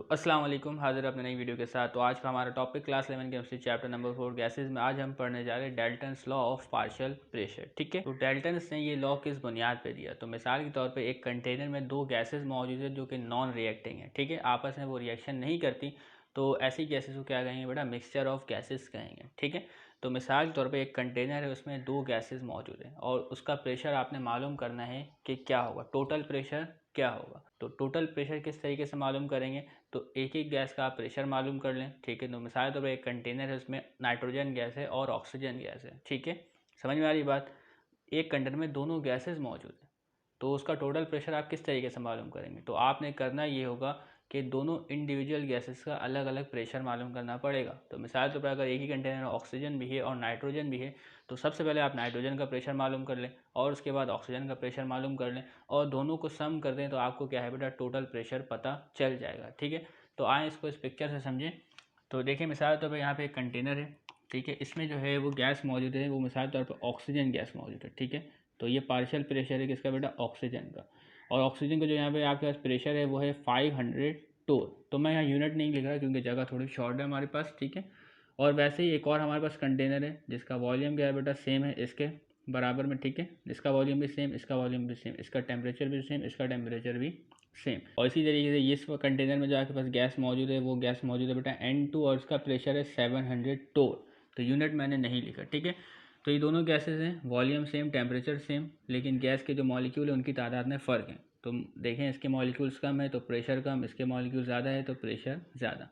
अस्सलाम वालेकुम, हाजिर अपने नई वीडियो के साथ। तो आज का हमारा topic class 11 chemistry chapter number 4 gases में आज हम पढ़ने जा रहे हैं Dalton's law of partial pressure. ठीक है, तो डेल्टन्स ने ये लॉ किस बुनियाद पे दिया? तो मिसाल के तौर पे एक कंटेनर में दो गैसेस मौजूद है जो कि नॉन रिएक्टिंग है। ठीक है, आपस में वो रिएक्शन नहीं करती, तो ऐसी गैसेस को क्या कहेंगे बेटा? मिक्सचर ऑफ गैसेस कहेंगे। ठीक है, तो मिसाल के तौर पे एक कंटेनर है, उसमें दो गैसेस मौजूद है और उसका प्रेशर आपने मालूम करना है कि क्या होगा, टोटल प्रेशर क्या होगा। तो टोटल प्रेशर किस तरीके से मालूम करेंगे? तो एक एक गैस का आप प्रेशर मालूम कर लें। ठीक है, तो मिसाल तौर पर एक कंटेनर है, उसमें नाइट्रोजन गैस है और ऑक्सीजन गैस है। ठीक है, समझ में आ रही बात? एक कंटेनर में दोनों गैसेस मौजूद है, तो उसका टोटल प्रेशर आप किस तरीके से मालूम करेंगे? तो आपने करना ये होगा कि दोनों इंडिविजुअल गैसेस का अलग अलग प्रेशर मालूम करना पड़ेगा। तो मिसाल तौर पर अगर एक ही कंटेनर में ऑक्सीजन भी है और नाइट्रोजन भी है, तो सबसे पहले आप नाइट्रोजन का प्रेशर मालूम कर लें और उसके बाद ऑक्सीजन का प्रेशर मालूम कर लें और दोनों को सम कर दें, तो आपको क्या है बेटा? टोटल प्रेशर पता चल जाएगा। ठीक है, तो आए इसको इस पिक्चर से समझें। तो देखिए, मिसाल तौर पर यहाँ पे एक कंटेनर है। ठीक है, इसमें जो है वो गैस मौजूद है, वो मिसाल तौर पर ऑक्सीजन गैस मौजूद है। ठीक है, तो ये पार्शियल प्रेशर है किसका बेटा? ऑक्सीजन का। और ऑक्सीजन का जो यहाँ पे आपके पास प्रेशर है वो है 500 टोर। तो मैं यहाँ यूनिट नहीं लिख रहा क्योंकि जगह थोड़ी शॉर्ट है हमारे पास। ठीक है, और वैसे ही एक और हमारे पास कंटेनर है जिसका वॉल्यूम क्या है बेटा? सेम है इसके बराबर में। ठीक है, इसका वॉल्यूम भी सेम, इसका वॉल्यूम भी सेम, इसका टेम्परेचर भी सेम, इसका टेम्परेचर भी सेम। और इसी तरीके से इस कंटेनर में जो आपके पास गैस मौजूद है वो गैस मौजूद है बेटा N2 और इसका प्रेशर है 700 टोर। तो यूनिट मैंने नहीं लिखा। ठीक है, तो ये दोनों गैसेस हैं, वॉल्यूम सेम, टेम्परेचर सेम, लेकिन गैस के जो मॉलिक्यूल है उनकी तादाद में फ़र्क है। तो देखें, इसके मॉलिक्यूल्स कम है तो प्रेशर कम, इसके मॉलिक्यूल ज़्यादा है तो प्रेशर ज़्यादा।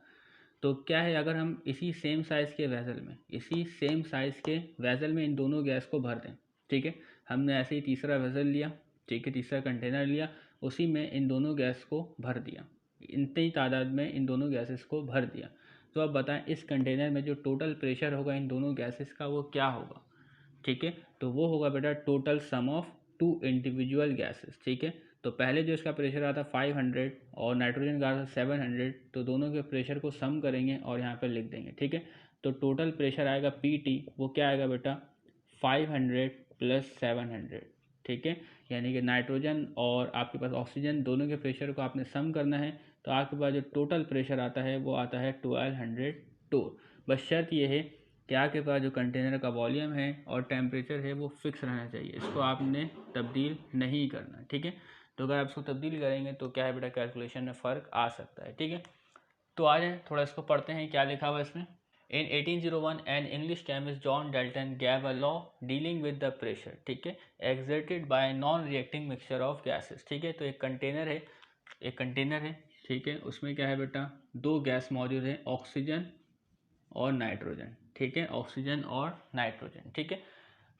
तो क्या है, अगर हम इसी सेम साइज़ के वेसल में इन दोनों गैस को भर दें। ठीक है, हमने ऐसे ही तीसरा वेसल लिया। ठीक है, तीसरा कंटेनर लिया, उसी में इन दोनों गैस को भर दिया, इतनी तादाद में इन दोनों गैसेस को भर दिया। तो अब बताएं, इस कंटेनर में जो टोटल प्रेशर होगा इन दोनों गैसेस का वो क्या होगा? ठीक है, तो वो होगा बेटा total sum of two individual gases. ठीक है, तो पहले जो इसका प्रेशर आता 500 और नाइट्रोजन का आता 700, तो दोनों के प्रेशर को सम करेंगे और यहाँ पर लिख देंगे। ठीक है, तो टोटल प्रेशर आएगा PT, वो क्या आएगा बेटा? 500 प्लस 700। ठीक है, यानी कि नाइट्रोजन और आपके पास ऑक्सीजन दोनों के प्रेशर को आपने सम करना है, तो आपके पास जो टोटल प्रेशर आता है वो आता है 1200 टोर। बस शर्त ये है कि आपके पास जो कंटेनर का वॉल्यूम है और टेम्परेचर है वो फिक्स रहना चाहिए, इसको आपने तब्दील नहीं करना। ठीक है, तो अगर आप इसको तब्दील करेंगे तो क्या है बेटा? कैलकुलेशन में फ़र्क आ सकता है। ठीक है, तो आ जाए थोड़ा इसको पढ़ते हैं, क्या लिखा हुआ है इसमें। In 1801 an English chemist John Dalton gave a law dealing with the pressure. ठीक है, exerted by non reacting mixture of gases. ठीक है, तो एक कंटेनर है। ठीक है, उसमें क्या है बेटा? दो गैस मौजूद है, ऑक्सीजन और नाइट्रोजन। ठीक है, ऑक्सीजन और नाइट्रोजन। ठीक है,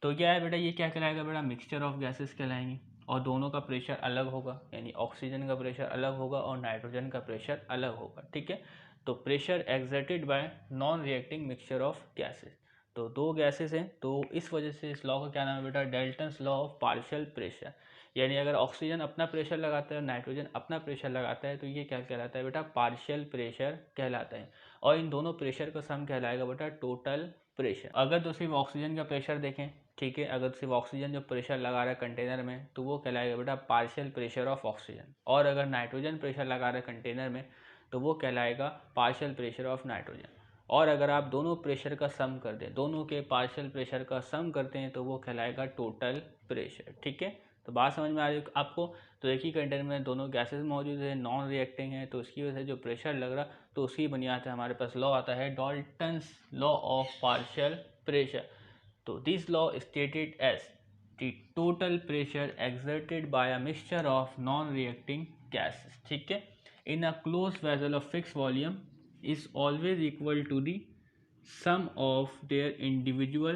तो क्या है बेटा? ये क्या कहलाएगा बेटा? मिक्सचर ऑफ गैसेस कहलाएंगे और दोनों का प्रेशर अलग होगा, यानी ऑक्सीजन का प्रेशर अलग होगा और नाइट्रोजन का प्रेशर अलग होगा। ठीक है, तो pressure exerted bye non reacting mixture of gases, तो दो गैसेस हैं, तो इस वजह से इस लॉ का क्या नाम है बेटा? Dalton's law of partial pressure. यानी अगर ऑक्सीजन अपना प्रेशर लगाता है और नाइट्रोजन अपना प्रेशर लगाता है, तो ये क्या कहलाता है बेटा? पार्शियल प्रेशर कहलाता है। और इन दोनों प्रेशर का सम कहलाएगा बेटा टोटल प्रेशर। अगर तो सिर्फ ऑक्सीजन का प्रेशर देखें, ठीक है, अगर सिर्फ ऑक्सीजन जो प्रेशर लगा रहा है कंटेनर में, तो वो कहलाएगा बेटा पार्शियल प्रेशर ऑफ ऑक्सीजन। और अगर नाइट्रोजन प्रेशर लगा रहा है कंटेनर में, तो वो कहलाएगा पार्शियल प्रेशर ऑफ नाइट्रोजन। और अगर आप दोनों प्रेशर का सम कर दें, दोनों के पार्शियल प्रेशर का सम करते हैं, तो वो कहलाएगा टोटल प्रेशर। ठीक है, तो बात समझ में आ रही है आपको? तो एक ही कंटेनर में दोनों गैसेस मौजूद है, नॉन रिएक्टिंग है, तो उसकी वजह से जो प्रेशर लग रहा, तो उसकी बुनियाद से हमारे पास लॉ आता है Dalton's law of partial pressure. तो this law stated as the total pressure exerted by a mixture of non reacting gases. ठीक है, in a close vessel of fix volume is always equal to the sum of their individual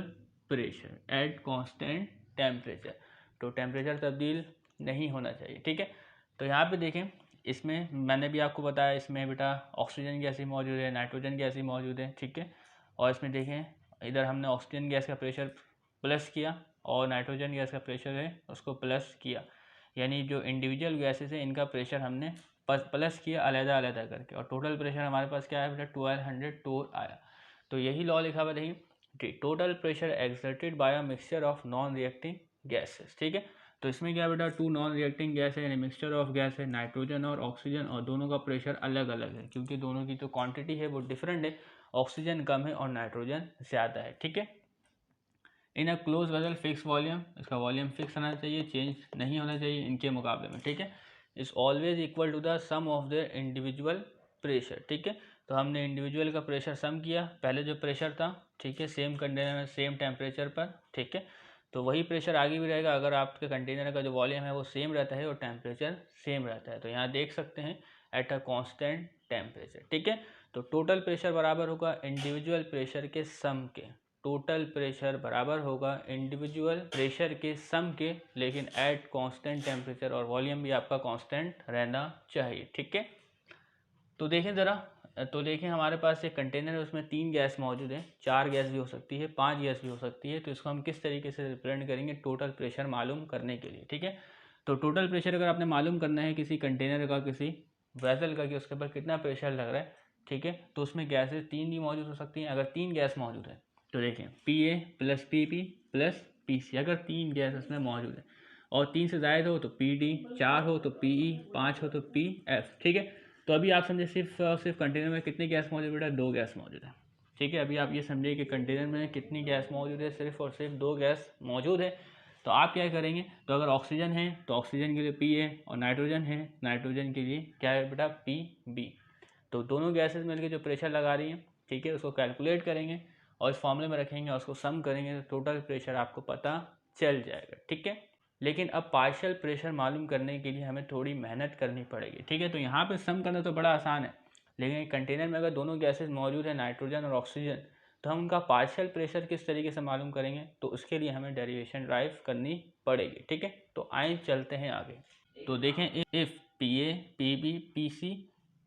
pressure at constant temperature. तो temperature तब्दील नहीं होना चाहिए। ठीक है, तो यहाँ पे देखें, इसमें मैंने भी आपको बताया, इसमें बेटा ऑक्सीजन गैस ही मौजूद है, नाइट्रोजन गैस ही मौजूद है। ठीक है, और इसमें देखें, इधर हमने ऑक्सीजन गैस का प्रेशर प्लस किया और नाइट्रोजन गैस का प्रेशर है उसको प्लस किया, यानी जो इंडिविजुअल गैसेस है इनका प्रेशर हमने प्लस किया अलग अलग करके, और टोटल प्रेशर हमारे पास क्या है बेटा? 1200 टोर आया। तो यही लॉ लिखा हुआ देखिए, total pressure exerted by a mixture of non reacting gases. ठीक है, तो इसमें क्या बेटा, 2 नॉन रिएक्टिंग गैस है यानी मिक्सचर ऑफ गैस है, नाइट्रोजन और ऑक्सीजन, और दोनों का प्रेशर अलग अलग है क्योंकि दोनों की जो क्वांटिटी है वो डिफरेंट है, ऑक्सीजन कम है और नाइट्रोजन ज़्यादा है। ठीक है। In a close vessel fix volume, इसका वॉल्यूम फिक्स होना चाहिए, चेंज नहीं होना चाहिए इनके मुकाबले में। ठीक है। Is always equal to the sum of the individual pressure. ठीक है। तो हमने इंडिविजुअल का प्रेशर सम किया, पहले जो प्रेशर था, ठीक है, सेम कंटेनर में सेम टेम्परेचर पर। ठीक है। तो वही प्रेशर आगे भी रहेगा अगर आपके कंटेनर का जो वॉल्यूम है वो सेम रहता है और टेम्परेचर सेम रहता है। तो यहाँ देख सकते हैं एट अ कांस्टेंट टेम्परेचर। ठीक है। तो टोटल प्रेशर बराबर होगा इंडिविजुअल प्रेशर के सम के, टोटल प्रेशर बराबर होगा इंडिविजुअल प्रेशर के सम के, लेकिन एट कांस्टेंट टेम्परेचर, और वॉल्यूम भी आपका कांस्टेंट रहना चाहिए। ठीक है। तो देखें ज़रा, तो देखें हमारे पास एक कंटेनर है, उसमें 3 गैस मौजूद है, 4 गैस भी हो सकती है, 5 गैस भी हो सकती है। तो इसको हम किस तरीके से रिप्रेजेंट करेंगे टोटल प्रेशर मालूम करने के लिए। ठीक है। तो टोटल प्रेशर अगर आपने मालूम करना है किसी कंटेनर का, किसी वेसल का, कि उसके ऊपर कितना प्रेशर लग रहा है, ठीक है, तो उसमें गैसेज 3 भी मौजूद हो सकती हैं। अगर 3 गैस मौजूद है तो देखें PA plus PP plus PC, अगर 3 गैस इसमें मौजूद है और 3 से ज़्यादा हो तो PD, 4 हो तो PE, 5 हो तो PF। ठीक है। तो अभी आप समझे सिर्फ और सिर्फ कंटेनर में कितनी गैस मौजूद है बेटा, 2 गैस मौजूद है। ठीक है। अभी आप ये समझिए कि कंटेनर में कितनी गैस मौजूद है, सिर्फ और सिर्फ 2 गैस मौजूद है। तो आप क्या करेंगे, तो अगर ऑक्सीजन है तो ऑक्सीजन के लिए PA, और नाइट्रोजन है, नाइट्रोजन के लिए क्या है बेटा, PB। तो दोनों गैसेस मिलकर जो प्रेशर लगा रही हैं, ठीक है, उसको कैलकुलेट करेंगे और इस फॉर्मूले में रखेंगे और उसको सम करेंगे तो टोटल प्रेशर आपको पता चल जाएगा। ठीक है। लेकिन अब पार्शियल प्रेशर मालूम करने के लिए हमें थोड़ी मेहनत करनी पड़ेगी। ठीक है। तो यहाँ पे सम करना तो बड़ा आसान है, लेकिन कंटेनर में अगर दोनों गैसेस मौजूद है, नाइट्रोजन और ऑक्सीजन, तो हम उनका पार्शियल प्रेशर किस तरीके से मालूम करेंगे, तो उसके लिए हमें डेरिवेशन ड्राइव करनी पड़ेगी। ठीक है। तो आए चलते हैं आगे। तो देखें, if PA, PB, PC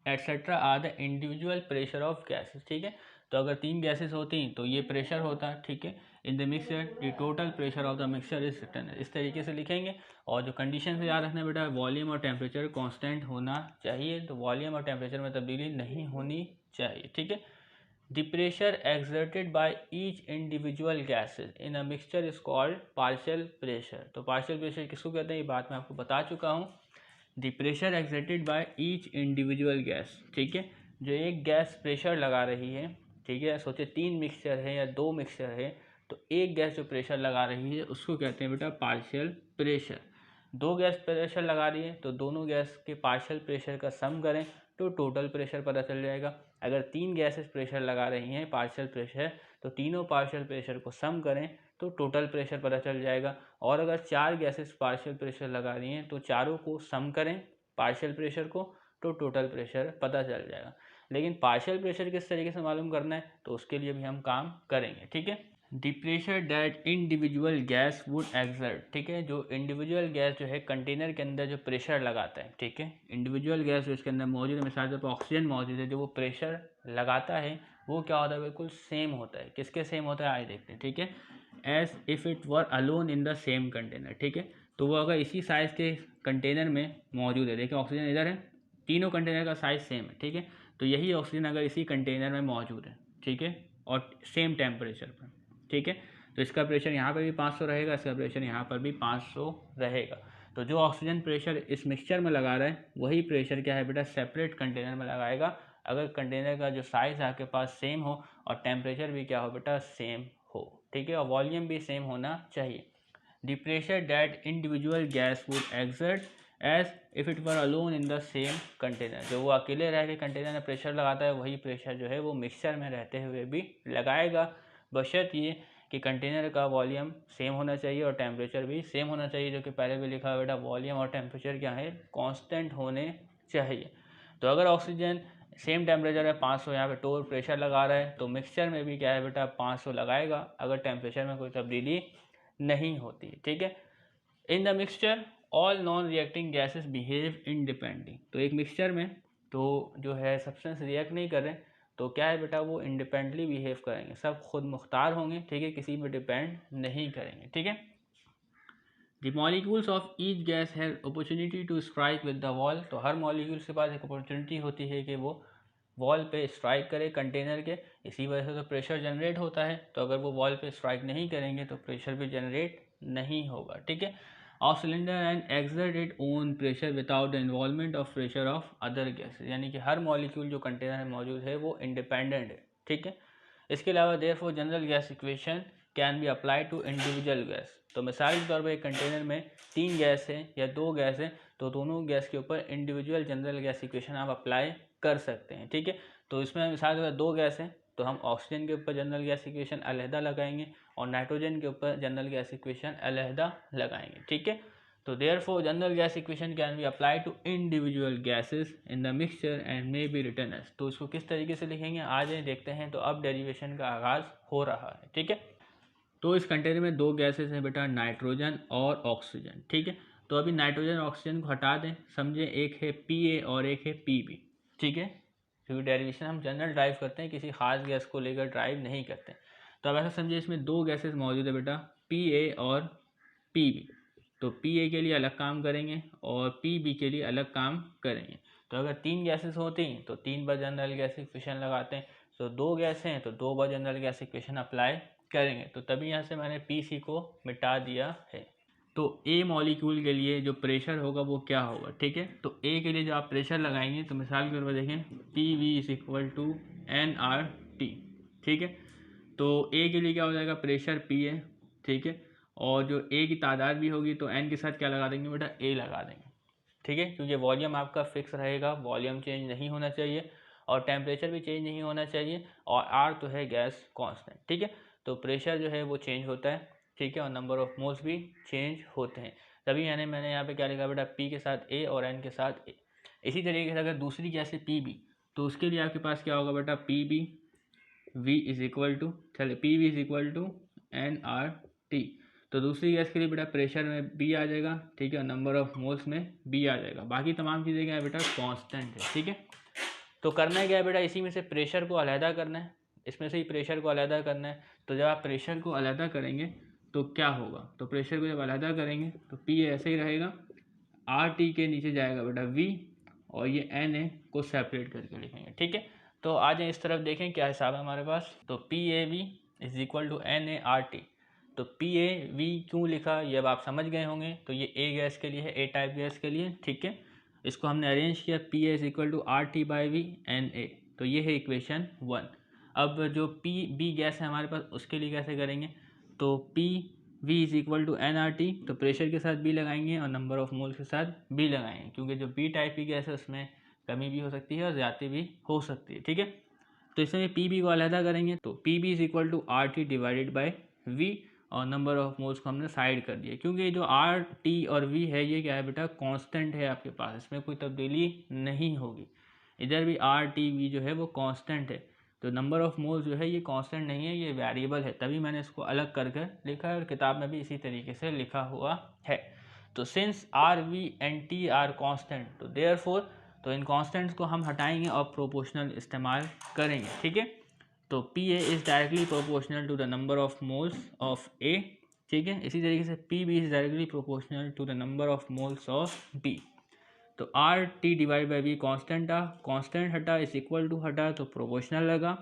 etcetera are the individual pressure of gases. ठीक है। तो अगर 3 गैसेस होती तो ये प्रेशर होता। ठीक है। In the mixture the total pressure of the mixture is written, इस तरीके से लिखेंगे। और जो कंडीशन से याद रखना बेटा, वॉल्यूम और टेम्परेचर कांस्टेंट होना चाहिए, तो वॉल्यूम और टेम्परेचर में तब्दीली नहीं होनी चाहिए। ठीक है। The pressure exerted by each individual gases in a mixture is called partial pressure. तो पार्शियल प्रेशर किसको कहते हैं, ये बात मैं आपको बता चुका हूँ। The pressure exerted by each individual gas. ठीक है। जो एक गैस प्रेशर लगा रही है, ठीक है, सोचे 3 मिक्सचर है या 2 मिक्सचर है, तो एक गैस जो प्रेशर लगा रही है उसको कहते हैं बेटा पार्शियल प्रेशर। 2 गैस प्रेशर लगा रही है तो दोनों गैस के पार्शियल प्रेशर का सम करें तो टोटल प्रेशर पता चल जाएगा। अगर 3 गैसेस प्रेशर लगा रही हैं पार्शियल प्रेशर, तो तीनों पार्शियल प्रेशर को सम करें तो टोटल प्रेशर पता चल जाएगा। और अगर 4 गैसेस पार्शियल प्रेशर लगा रही हैं तो चारों को सम करें पार्शियल प्रेशर को, तो टोटल प्रेशर पता चल जाएगा। लेकिन पार्शियल प्रेशर किस तरीके से मालूम करना है, तो उसके लिए भी हम काम करेंगे। ठीक है। The pressure that individual gas would exert. ठीक है। जो इंडिविजुअल गैस जो है कंटेनर के अंदर जो प्रेशर लगाता है, ठीक है, इंडिविजुअल गैस जो इसके अंदर मौजूद है, मिसाल के तौर पर ऑक्सीजन मौजूद है, जो वो प्रेशर लगाता है वो क्या होता है, बिल्कुल सेम होता है। किसके सेम होता है, आइए देखते हैं। ठीक है। As if it were alone in the same container. ठीक है। तो वो अगर इसी साइज़ के कंटेनर में मौजूद है, देखिए ऑक्सीजन इधर है, तीनों कंटेनर का साइज़ सेम है। ठीक है। तो यही ऑक्सीजन अगर इसी कंटेनर में मौजूद है, ठीक है, और सेम टेम्परेचर पर, ठीक है, तो इसका प्रेशर यहाँ पर भी 500 रहेगा, इसका प्रेशर यहाँ पर भी 500 रहेगा। तो जो ऑक्सीजन प्रेशर इस मिक्सचर में लगा रहा है वही प्रेशर क्या है बेटा, सेपरेट कंटेनर में लगाएगा, अगर कंटेनर का जो साइज़ आपके पास सेम हो और टेम्परेचर भी क्या हो बेटा, सेम हो। ठीक है। और वॉल्यूम भी सेम होना चाहिए। The pressure that individual gas would exert as if it were alone in the same container. जो वो अकेले रह के कंटेनर में प्रेशर लगाता है वही प्रेशर जो है वो मिक्सचर में रहते हुए भी लगाएगा, बशर्त ये कि कंटेनर का वॉल्यूम सेम होना चाहिए और टेम्परेचर भी सेम होना चाहिए, जो कि पहले भी लिखा हुआ बेटा, वॉल्यूम और टेम्परेचर क्या है, कांस्टेंट होने चाहिए। तो अगर ऑक्सीजन सेम टेम्परेचर है 500, यहाँ पे टोटल प्रेशर लगा रहा है, तो मिक्सचर में भी क्या है बेटा, 500 लगाएगा अगर टेम्परेचर में कोई तब्दीली नहीं होती। ठीक है। In the mixture all non reacting gases behave independently. तो एक मिक्सचर में तो जो है सब्सटेंस रिएक्ट नहीं कर रहे, तो क्या है बेटा, वो इंडिपेंडेंटली बिहेव करेंगे, सब खुद मुख्तार होंगे। ठीक है। किसी पर डिपेंड नहीं करेंगे। ठीक है। The molecules of each gas have opportunity to strike with the wall. तो हर मॉलिक्यूल के पास एक अपॉर्चुनिटी होती है कि वो वॉल पे स्ट्राइक करे कंटेनर के, इसी वजह से तो प्रेशर जनरेट होता है। तो अगर वो वॉल पे स्ट्राइक नहीं करेंगे तो प्रेशर भी जनरेट नहीं होगा। ठीक है। Of cylinder and exert it own pressure without the involvement of pressure of other gases, यानी कि हर मॉलिक्यूल जो कंटेनर में मौजूद है वो इंडिपेंडेंट है, ठीक है। इसके अलावा therefore general gas equation can be apply to individual gas. तो मिसाल के तौर पर एक कंटेनर में 3 गैस है या 2 गैस है, तो दोनों गैस के ऊपर इंडिविजुअल जनरल गैस इक्वेशन आप अप्लाई कर सकते हैं, ठीक है। तो इसमें मिसाल के तौर पर 2 गैस है, तो हम ऑक्सीजन के ऊपर जनरल गैस इक्वेशन अलहदा लगाएंगे और नाइट्रोजन के ऊपर जनरल गैस इक्वेशन अलहदा लगाएंगे, ठीक है। तो therefore general gas equation can be apply to individual gases in the mixture and may be written as. तो इसको किस तरीके से लिखेंगे आज देखते हैं। तो अब डेरिवेशन का आगाज हो रहा है, ठीक है। तो इस कंटेनर में 2 गैसेस हैं बेटा, नाइट्रोजन और ऑक्सीजन, ठीक है। तो अभी नाइट्रोजन और ऑक्सीजन को हटा दें, समझे एक है Pa और एक है Pb, ठीक है। क्योंकि डेरिवेशन हम जनरल ड्राइव करते हैं, किसी खास गैस को लेकर ड्राइव नहीं करते। तो अब ऐसा समझिए इसमें 2 गैसेस मौजूद है बेटा, Pa और Pb। तो Pa के लिए अलग काम करेंगे और Pb के लिए अलग काम करेंगे। तो अगर 3 गैसेस होती हैं तो 3 बार जनरल गैस इक्वेशन लगाते हैं, तो 2 गैस हैं तो 2 बार जनरल गैस इक्वेशन अप्लाई करेंगे। तो तभी यहाँ से मैंने Pc को मिटा दिया है। तो A मॉलिक्यूल के लिए जो प्रेशर होगा वो क्या होगा, ठीक है। तो A के लिए जो आप प्रेशर लगाएंगे, तो मिसाल के तौर पर देखें PV = nRT, ठीक है। तो A के लिए क्या हो जाएगा, प्रेशर P है, ठीक है। और जो A की तादाद भी होगी तो N के साथ क्या लगा देंगे बेटा, A लगा देंगे, ठीक है। क्योंकि वॉल्यूम आपका फिक्स रहेगा, वॉल्यूम चेंज नहीं होना चाहिए और टेम्परेचर भी चेंज नहीं होना चाहिए, और R तो है गैस कांस्टेंट, ठीक है। तो प्रेशर जो है वो चेंज होता है, ठीक है, और नंबर ऑफ मोल्स भी चेंज होते हैं। तभी मैंने यहाँ पे क्या लिखा बेटा, P के साथ A और N के साथ A। इसी तरीके से अगर दूसरी गैस है PB, तो उसके लिए आपके पास क्या होगा बेटा, PB V चलिए PV = nRT। तो दूसरी गैस के लिए बेटा प्रेशर में B आ जाएगा, ठीक है, और नंबर ऑफ मोल्स में B आ जाएगा। बाकी तमाम चीज़ें क्या है बेटा, कांस्टेंट है, ठीक है। तो करना क्या है बेटा, इसी में से प्रेशर को अलहदा करना है, इसमें से ही प्रेशर को अलहदा करना है। तो जब आप प्रेशर को अलहदा करेंगे तो क्या होगा, तो प्रेशर को जब अलहदा करेंगे तो P ऐसे ही रहेगा, RT के नीचे जाएगा बेटा V, और ये Na को सेपरेट करके लिखेंगे, ठीक है। तो आ जाए इस तरफ देखें क्या हिसाब है हमारे पास। तो PAV = NaRT। तो PAV क्यों लिखा ये अब आप समझ गए होंगे। तो ये A गैस के लिए है, A टाइप गैस के लिए, ठीक है। इसको हमने अरेंज किया, Pa = RT/V Na। तो ये है इक्वेशन 1। अब जो PB गैस है हमारे पास, उसके लिए कैसे करेंगे, तो PV = nRT। तो प्रेशर के साथ B लगाएंगे और नंबर ऑफ मोल्स के साथ B लगाएंगे, क्योंकि जो B टाइप की गैस है उसमें कमी भी हो सकती है और ज़्यादा भी हो सकती है, ठीक है। तो इसमें PB को अलहदा करेंगे, तो PB = RT/V, और नंबर ऑफ मोल्स को हमने साइड कर दिया, क्योंकि जो RT और V है ये क्या है बेटा, कांस्टेंट है आपके पास, इसमें कोई तब्दीली नहीं होगी। इधर भी RT/V जो है वो कांस्टेंट है। तो नंबर ऑफ मोल्स जो है ये कांस्टेंट नहीं है, ये वेरिएबल है, तभी मैंने इसको अलग करके लिखा है और किताब में भी इसी तरीके से लिखा हुआ है। तो since RV and T are constant, तो देयरफॉर तो इन कांस्टेंट्स को हम हटाएंगे और प्रोपोर्शनल इस्तेमाल करेंगे, ठीक है। तो PA is directly proportional to the number of moles of A, ठीक है। इसी तरीके से PB is directly proportional to the number of moles of B। तो RT/V कांस्टेंट हटा इज इक्वल टू हटा तो प्रोपोर्शनल लगा,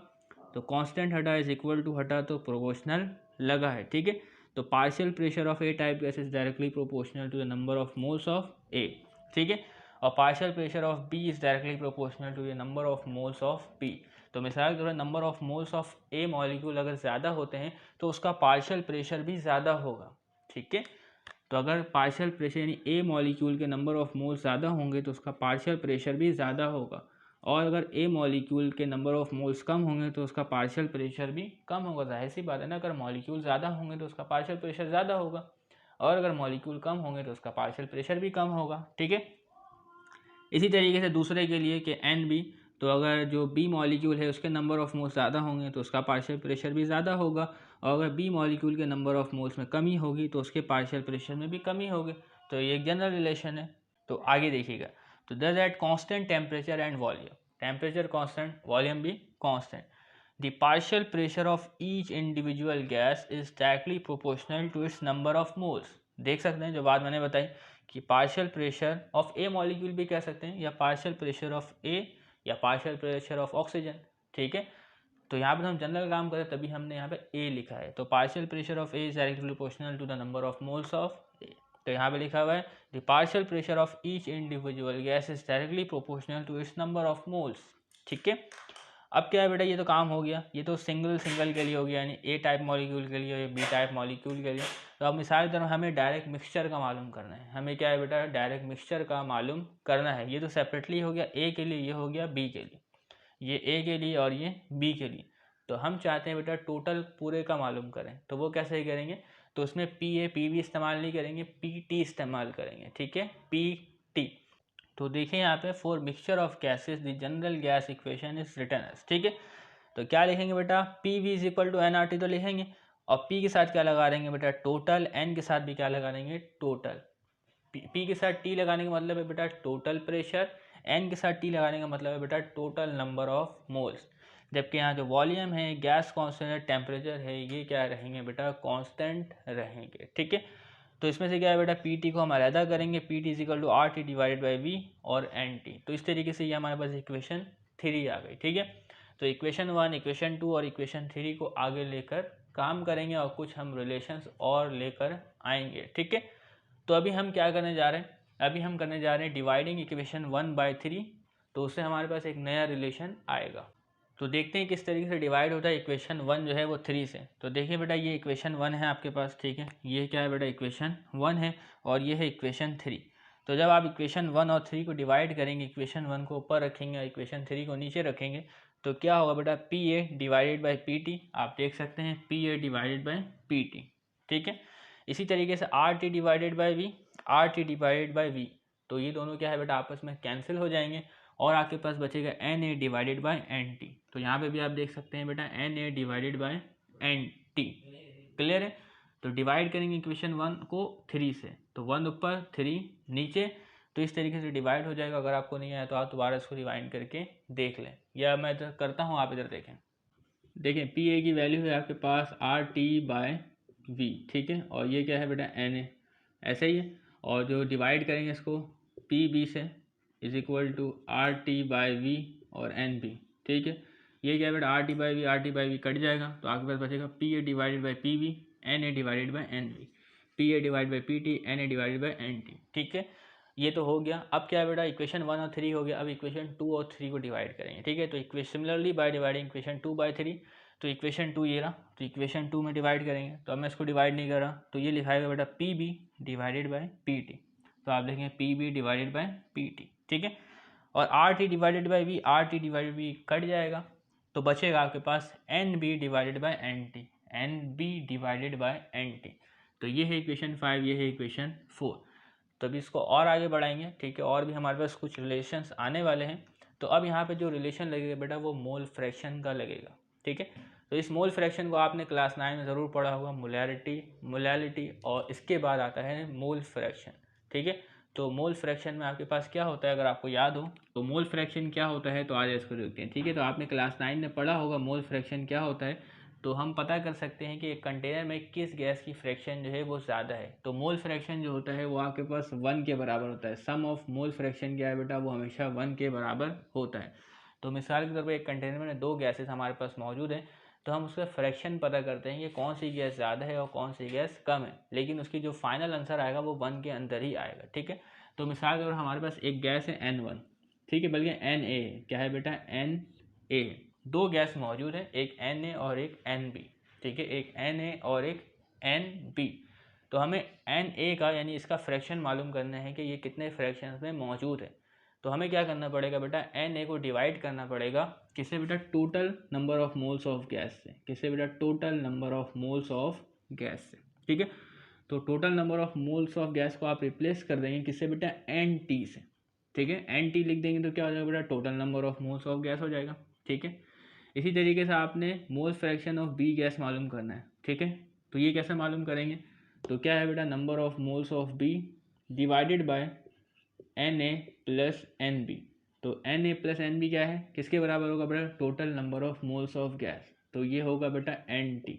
तो कांस्टेंट हटा इज इक्वल टू हटा तो प्रोपोर्शनल लगा है, ठीक है। तो partial pressure of A type gas is directly proportional to the number of moles of A, ठीक है। और partial pressure of B is directly proportional to the number of moles of B। तो मिसाल के तौर पर number of moles of A molecule अगर ज़्यादा होते हैं तो उसका पार्शियल प्रेशर भी ज़्यादा होगा, ठीक है। तो अगर पार्शियल प्रेशर यानी A मॉलिक्यूल के नंबर ऑफ मोल्स ज़्यादा होंगे तो उसका पार्शियल प्रेशर भी ज़्यादा होगा, और अगर A मॉलिक्यूल के नंबर ऑफ मोल्स कम होंगे तो उसका पार्शियल प्रेशर भी कम होगा। जाहिर सी बात है ना, अगर मॉलिक्यूल ज़्यादा होंगे तो उसका पार्शियल प्रेशर ज़्यादा होगा, और अगर मॉलिक्यूल कम होंगे तो उसका पार्शियल प्रेशर भी कम होगा, ठीक है। इसी तरीके से दूसरे के लिए कि NB, तो अगर जो B मॉलिक्यूल है उसके नंबर ऑफ मोल्स ज़्यादा होंगे तो उसका पार्शियल प्रेशर भी ज़्यादा होगा, और अगर B मॉलिक्यूल के नंबर ऑफ मोल्स में कमी होगी तो उसके पार्शियल प्रेशर में भी कमी होगी। तो ये एक जनरल रिलेशन है। तो आगे देखिएगा, तो thus at constant temperature and volume, temperature constant, volume भी constant, the partial pressure of each individual gas is directly proportional to its number of moles. देख सकते हैं जो बात मैंने बताई कि partial pressure of A molecule भी कह सकते हैं, या पार्शियल प्रेशर ऑफ A, या पार्शियल प्रेशर ऑफ ऑक्सीजन, ठीक है। तो यहाँ पर हम जनरल काम करें तभी हमने यहाँ पे A लिखा है। तो partial pressure of A is directly proportional to the number of moles of A। तो यहाँ पे लिखा हुआ है the partial pressure of each individual gas is directly proportional to its number of moles. ठीक है, अब क्या है बेटा, ये तो काम हो गया, ये तो सिंगल के लिए हो गया, यानी ए टाइप मॉलिक्यूल के लिए, बी टाइप मॉलिक्यूल के लिए। तो अब मिसाल की तरह हमें डायरेक्ट मिक्सचर का मालूम करना है, हमें क्या है बेटा, डायरेक्ट मिक्सचर का मालूम करना है। ये तो सेपरेटली हो गया ए के लिए, ये हो गया बी के लिए, ये ए के लिए और ये बी के लिए। तो हम चाहते हैं बेटा टोटल पूरे का मालूम करें, तो वो कैसे करेंगे, तो उसमें पी ए पी बी इस्तेमाल नहीं करेंगे, पी टी इस्तेमाल करेंगे। ठीक है, पी टी। तो देखिए यहाँ पे for mixture of gases the general gas equation is written as. ठीक है, तो क्या लिखेंगे बेटा, P V is equal to N R T तो लिखेंगे, और पी के साथ क्या लगा देंगे बेटा, टोटल, एन के साथ भी क्या लगा देंगे, टोटल। पी के साथ टी लगाने का मतलब है बेटा टोटल प्रेशर, एन के साथ टी लगाने का मतलब है बेटा टोटल नंबर ऑफ मोल्स। जबकि यहाँ जो वॉल्यूम है, गैस कांस्टेंट है, टेम्परेचर है, ये क्या रहेंगे बेटा, कांस्टेंट रहेंगे। ठीक है, तो इसमें से क्या है बेटा, पी टी को हम अलहदा करेंगे, P T is equal to R T divided by V और एन टी। तो इस तरीके से ये हमारे पास इक्वेशन 3 आ गई। ठीक है, तो इक्वेशन 1, इक्वेशन 2 और इक्वेशन 3 को आगे लेकर काम करेंगे और कुछ हम रिलेशंस और लेकर आएंगे। ठीक है, तो अभी हम क्या करने जा रहे हैं, अभी हम करने जा रहे हैं डिवाइडिंग इक्वेशन 1/3। तो उससे हमारे पास एक नया रिलेशन आएगा। तो देखते हैं किस तरीके से डिवाइड होता है इक्वेशन 1 जो है वो 3 से। तो देखिए बेटा, ये इक्वेशन 1 है आपके पास। ठीक है, ये क्या है बेटा, इक्वेशन 1 है और ये है इक्वेशन 3। तो जब आप इक्वेशन 1 और 3 को डिवाइड करेंगे, इक्वेशन 1 को ऊपर रखेंगे और इक्वेशन 3 को नीचे रखेंगे, तो क्या होगा बेटा, P A divided by P T. आप देख सकते हैं P A divided by P T. ठीक है, इसी तरीके से R T divided by V, R T divided by V. तो ये दोनों क्या है बेटा, आपस में कैंसिल हो जाएंगे और आपके पास बचेगा N A divided by N T. तो यहाँ पे भी आप देख सकते हैं बेटा N A divided by N T. Clear है, तो डिवाइड करेंगे इक्वेशन 1 को 3 से, तो 1 ऊपर 3 नीचे। तो इस तरीके से डिवाइड हो जाएगा। अगर आपको नहीं आया तो आप दोबारा इसको रिवाइंड करके देख लें, या मैं इधर करता हूँ, आप इधर देखें। देखें, पी ए की वैल्यू है आपके पास आर टी बाय वी। ठीक है, और ये क्या है बेटा, एन ए, ऐसा ही है। और जो डिवाइड करेंगे इसको पी बी से is equal to R T by V और एन बी। ठीक है, ये क्या है बेटा, R T by V cut जाएगा, तो आपके पास बचेगा P A divided by P V, N A divided by N B, P A divide by P T, N A divided by N T. ठीक है, ये तो हो गया। अब क्या है बेटा, इक्वेशन 1 और 3 हो गया, अब इक्वेशन 2 और 3 को डिवाइड करेंगे। ठीक है, तो equation similarly by dividing equation 2/3। तो इक्वेशन 2 ये रहा, तो इक्वेशन 2 में डिवाइड करेंगे। तो अब मैं इसको डिवाइड नहीं कर रहा, तो ये लिखाएगा बेटा P B divided by P T. तो आप देखेंगे P B divided by P T. ठीक है, और R T divided by V, R T divided V cut जाएगा, तो बचेगा आपके पास N B divided by N T, N B divided by N T. तो ये है इक्वेशन 5, ये है इक्वेशन 4। तो अभी इसको और आगे बढ़ाएंगे। ठीक है, और भी हमारे पास कुछ रिलेशंस आने वाले हैं। तो अब यहाँ पे जो रिलेशन लगेगा बेटा, वो मोल फ्रैक्शन का लगेगा। ठीक है, तो इस मोल फ्रैक्शन को आपने क्लास 9 में ज़रूर पढ़ा होगा, मोलैलिटी, और इसके बाद आता है मोल फ्रैक्शन। ठीक है, तो मोल फ्रैक्शन में आपके पास क्या होता है, अगर आपको याद हो तो मोल फ्रैक्शन क्या होता है, तो आज इसको देखते हैं। ठीक है, तो आपने क्लास 9 में पढ़ा होगा मोल फ्रैक्शन क्या होता है। तो हम पता कर सकते हैं कि एक कंटेनर में किस गैस की फ्रैक्शन जो है वो ज़्यादा है। तो मोल फ्रैक्शन जो होता है वो आपके पास 1 के बराबर होता है। सम ऑफ मोल फ्रैक्शन क्या है बेटा, वो हमेशा 1 के बराबर होता है। तो मिसाल के तौर पर एक कंटेनर में 2 गैसेस हमारे पास मौजूद हैं, तो हम उसका फ्रैक्शन पता करते हैं कि कौन सी गैस ज़्यादा है और कौन सी गैस कम है, लेकिन उसकी जो फाइनल आंसर आएगा वो 1 के अंदर ही आएगा। ठीक है, तो मिसाल के तौर पर हमारे पास एक गैस है N1। ठीक है, बल्कि Na क्या है बेटा, Na। 2 गैस मौजूद है, एक Na और एक Nb। ठीक है, एक Na और एक Nb। तो हमें Na का यानी इसका फ्रैक्शन मालूम करना है कि ये कितने फ्रैक्शंस में मौजूद है। तो हमें क्या करना पड़ेगा बेटा, Na को डिवाइड करना पड़ेगा किससे बेटा, total number of moles of gas से। किससे बेटा, total number of moles of gas से। ठीक है, तो total number of moles of gas को आप रिप्लेस कर देंगे किससे बेटा, NT से। ठीक है, NT लिख देंगे तो क्या हो जाएगा बेटा, total number of moles of gas हो जाएगा। ठीक है, इसी तरीके से आपने mole fraction of B gas मालूम करना है। ठीक है, तो ये कैसे मालूम करेंगे, तो क्या है बेटा, number of moles of B divided by Na plus NB। तो Na प्लस NB क्या है, किसके बराबर होगा बेटा, total number of moles of gas. तो ये होगा बेटा NT।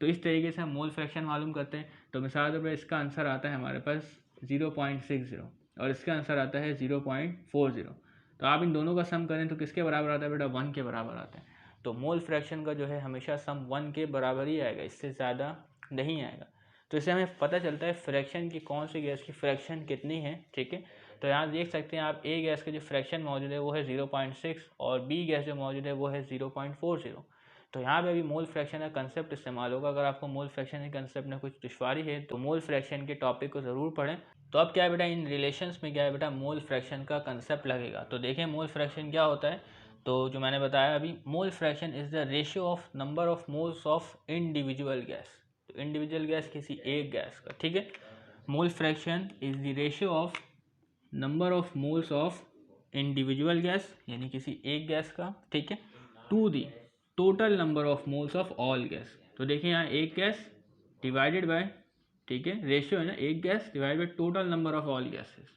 तो इस तरीके से हम मोल फ्रैक्शन मालूम करते हैं। तो मिसाल के तौर पर इसका आंसर आता है हमारे पास 0.60 और इसका आंसर आता है 0.40। तो आप इन दोनों का सम करें तो किसके बराबर आता है बेटा, 1 के बराबर आता है। तो मोल फ्रैक्शन का जो है हमेशा सम 1 के बराबर ही आएगा, इससे ज़्यादा नहीं आएगा। तो इससे हमें पता चलता है फ्रैक्शन की कौन सी गैस की फ्रैक्शन कितनी है। ठीक है, तो यहाँ देख सकते हैं आप ए गैस का जो फ्रैक्शन मौजूद है वो है 0.6 और बी गैस जो मौजूद है वो है 0.40। तो यहाँ पे अभी मोल फ्रैक्शन का कंसेप्ट इस्तेमाल होगा। अगर आपको मोल फ्रैक्शन के कंसेप्ट में कुछ दुश्वारी है तो मोल फ्रैक्शन के टॉपिक को ज़रूर पढ़ें। तो अब क्या है बेटा, इन रिलेशंस में क्या है बेटा, मोल फ्रैक्शन का कंसेप्ट लगेगा। तो देखें मोल फ्रैक्शन क्या होता है। तो जो मैंने बताया अभी, mole fraction is the ratio of number of moles of individual gas. तो इंडिविजुअल गैस किसी एक गैस का, ठीक है, mole fraction is the ratio of number of moles of individual gas यानी किसी एक गैस का, ठीक है, to the total number of moles of all gas. तो देखिए यहाँ एक गैस डिवाइडेड बाय, ठीक है, रेशियो है ना, एक gas divide by total number of all gases,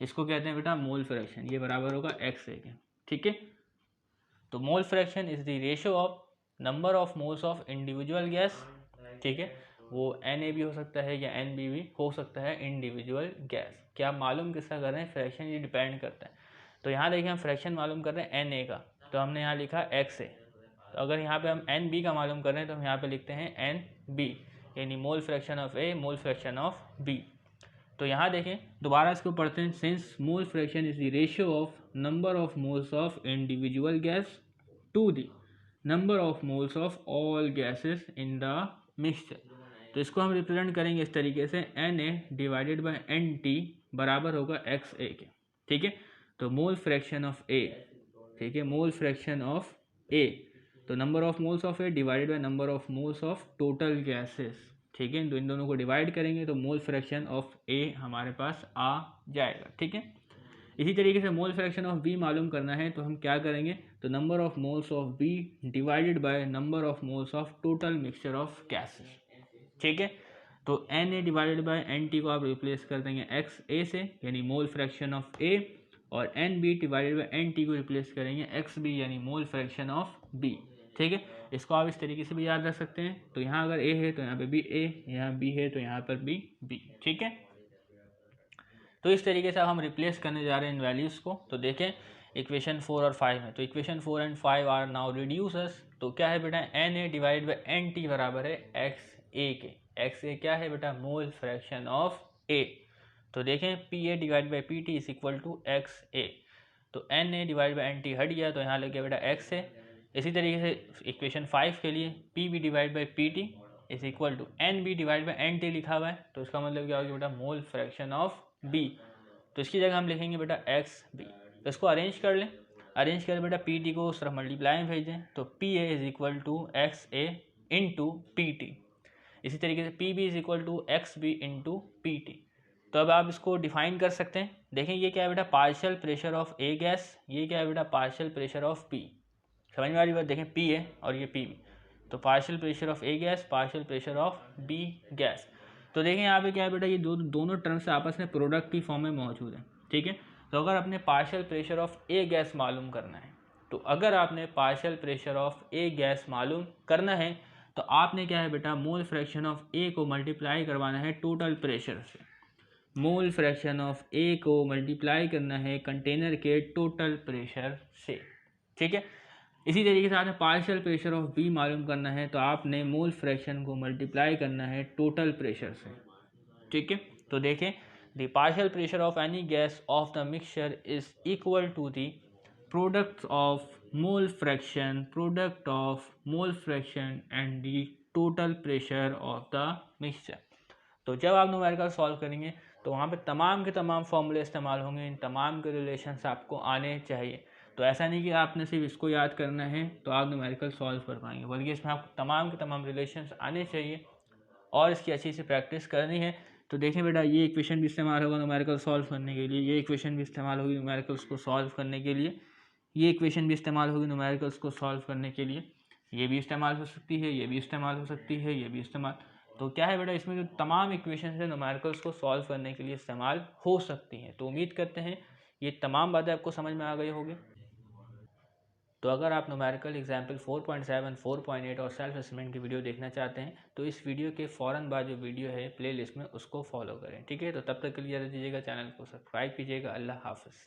इसको कहते हैं बेटा मोल फ्रैक्शन। ये बराबर होगा x के, ठीक है। तो मोल fraction is the ratio of number of moles of individual gas, ठीक है, वो Na भी हो सकता है या Nb भी हो सकता है इंडिविजुअल गैस। क्या आप मालूम किसका कर रहे हैं, फ्रैक्शन, ये डिपेंड करता है। तो यहाँ देखिए हम फ्रैक्शन मालूम कर रहे हैं Na का, तो हमने यहाँ लिखा XA। तो अगर यहाँ पे हम Nb का मालूम कर रहे हैं तो हम यहाँ पे लिखते हैं Nb, यानी mole fraction of A mole fraction of B। तो यहाँ देखें दोबारा इसको पढ़ते हैं। Since mole fraction is the ratio of number of moles of individual gas to the number of moles of all gases in the mixture. तो इसको हम रिप्रेजेंट करेंगे इस तरीके से, Na डिवाइडेड बाय Nt बराबर होगा XA के, ठीक है। तो मोल फ्रैक्शन ऑफ A, ठीक है, मोल फ्रैक्शन ऑफ A, तो number of moles of A divided by number of moles of total gases, ठीक है। तो इन दोनों को डिवाइड करेंगे तो मोल फ्रैक्शन ऑफ A हमारे पास आ जाएगा, ठीक है। इसी तरीके से मोल फ्रैक्शन ऑफ B मालूम करना है तो हम क्या करेंगे, तो number of moles of B divided by number of moles of total mixture of gases, ठीक है। तो Na डिवाइडेड बाय Nt को आप रिप्लेस कर देंगे XA से, यानी मोल फ्रैक्शन ऑफ A, और Nb डिवाइडेड बाय Nt को रिप्लेस करेंगे XB, यानी मोल फ्रैक्शन ऑफ B, ठीक है। इसको आप इस तरीके से भी याद रख सकते हैं। तो यहाँ अगर A है तो यहाँ पे भी A, यहाँ B है तो यहाँ पर भी B, ठीक है। तो इस तरीके से हम रिप्लेस करने जा रहे हैं इन वैल्यूज़ को। तो देखें इक्वेशन 4 और 5 में, तो equation 4 and 5 are now reducers. तो क्या है बेटा, Na डिवाइड बाई Nt बराबर है XA के। XA क्या है बेटा, मोल फ्रैक्शन ऑफ A। तो देखें Pa divide by Pt is equal to XA। तो Na डिवाइड बाई Nt हट गया तो यहाँ लग गया बेटा XA। इसी तरीके से इक्वेशन 5 के लिए Pb divide by Pt is equal to Nb divide by Nt लिखा हुआ है। तो इसका मतलब क्या हो गया बेटा, मोल फ्रैक्शन ऑफ B। तो इसकी जगह हम लिखेंगे बेटा XB। तो इसको अरेंज कर लें, अरेंज कर बेटा Pt को उस तरफ मल्टीप्लाई में भेज दें तो Pa is equal to XA into Pt। इसी तरीके से Pb is equal to XB into Pt। तो अब आप इसको डिफाइन कर सकते हैं। देखें ये क्या है बेटा, partial pressure of A gas, ये क्या है बेटा, पार्शियल प्रेशर ऑफ P। समझ में आ रही बात, देखें P है और ये Pb। तो partial pressure of A gas, partial pressure of B gas. तो देखें यहाँ पे क्या है बेटा, ये दोनों टर्म्स आपस में प्रोडक्ट की फॉर्म में मौजूद है, ठीक है। तो अगर अपने partial pressure of A gas मालूम करना है, तो अगर आपने partial pressure of A gas मालूम करना है तो आपने क्या है बेटा, मोल फ्रैक्शन ऑफ A को मल्टीप्लाई करवाना है टोटल प्रेशर से। मोल फ्रैक्शन ऑफ A को मल्टीप्लाई करना है कंटेनर के टोटल प्रेशर से, ठीक है। इसी तरीके से आपने पार्शियल प्रेशर ऑफ B मालूम करना है तो आपने मोल फ्रैक्शन को मल्टीप्लाई करना है टोटल प्रेशर से, ठीक है। तो देखें the partial pressure of any gas of the mixture is equal to the product of mole fraction and the total pressure of the mixture. तो जब आप न्यूमेरिकल सॉल्व करेंगे तो वहाँ पे तमाम के तमाम फॉर्मूले इस्तेमाल होंगे, इन तमाम के रिलेशंस आपको आने चाहिए। तो ऐसा नहीं कि आपने सिर्फ इसको याद करना है तो आप न्यूमेरिकल सॉल्व कर पाएंगे, बल्कि इसमें आपको तमाम के तमाम रिलेशंस आने चाहिए और इसकी अच्छी से प्रैक्टिस करनी है। तो देखें बेटा, ये इक्वेशन भी इस्तेमाल होगा न्यूमेरिकल सॉल्व करने के लिए, ये इक्वेशन भी इस्तेमाल होगी न्यूमेरिकल्स को सॉल्व करने के लिए, ये इक्वेशन भी इस्तेमाल होगी न्यूमेरिकल्स को सॉल्व करने के लिए, ये भी इस्तेमाल हो सकती है, ये भी इस्तेमाल हो सकती है, ये भी इस्तेमाल। तो क्या है बेटा, इसमें जो तमाम इक्वेशन है न्यूमेरिकल्स को सॉल्व करने के लिए इस्तेमाल हो सकती हैं। तो उम्मीद करते हैं ये तमाम बातें आपको समझ में आ गई होगी। तो अगर आप न्यूमेरिकल एग्जाम्पल 4.7, 4.8 और सेल्फ असेसमेंट की वीडियो देखना चाहते हैं तो इस वीडियो के फ़ौरन बाद जो वीडियो है प्लेलिस्ट में उसको फॉलो करें, ठीक है। तो तब तक के लिए इजाज़त दीजिएगा, चैनल को सब्सक्राइब कीजिएगा। अल्लाह हाफ़िज़।